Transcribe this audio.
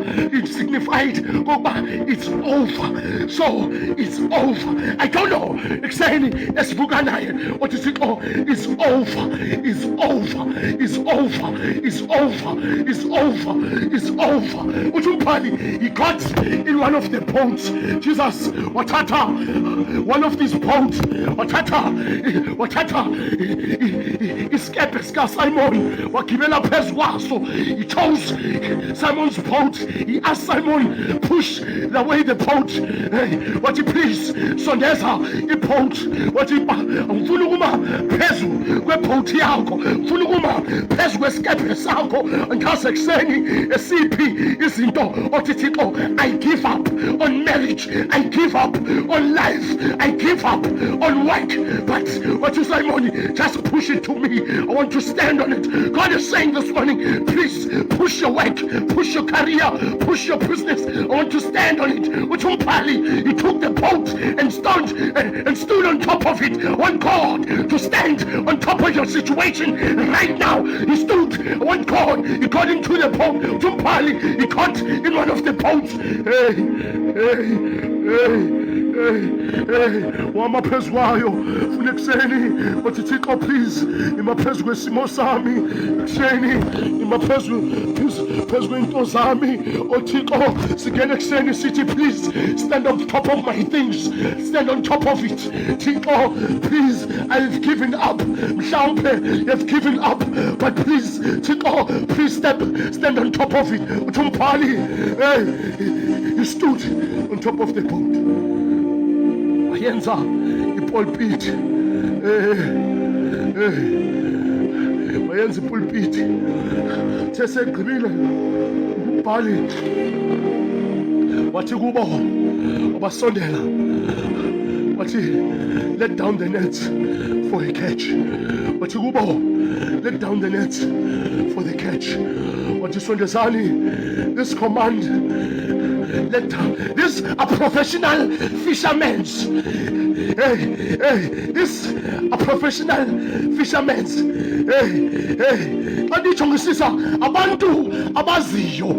it signified it's over. So it's over. I don't know. Exeni esivuka naye othi Thixo it's over. It's over. It's over. It's over. It's over. It's over. Uthi uMphali, he got in one of the boats. Jesus wathatha one of these boats. Wathatha iskepe sika Simon wagibela phezu kwaso. He chose Simon's boat. He asked Simon, push away the boat. Wathi please sondeza iboat. Wathi ngifuna ukuma phezu kweboat yakho, ngifuna ukuma phezu kweskepe sakho. Ngase kuseni esiphi izinto othi Thixo, I give up on marriage, I give up on life, I give up on work. But what you Simon, just push it to me. I want to stand on it. God is saying this morning, please push your work, push your career, push your business. I want to stand on it. Which Umpali, he took the boat and stood on top of it. I want God to stand on top of your situation right now. He stood. I want God. He got into the boat. Umpali, he got in one of the boats. Wama phezu kwayo funa ekuseni wathi Thixo please imaphezu kwesimo sami ekuseni imaphezu kwento zami oThixo sigene ekuseni sithi please stand on top of my things, stand on top of it. Thixo please, I've given up. Mhlawumbe you've given up, but please Thixo please stand on top of it. Umpali, he stood on top of the boat. Yenza ipulpit wayenza ipulpit sesegqibile umbhali wathi kubo abasondela wathi let down the nets for a catch. Wathi kubo let down the nets for the catch. Wathi sondezani this command. These are professional fishermen. These are professional fishermen. Anditsho ngisisa abantu abaziyo.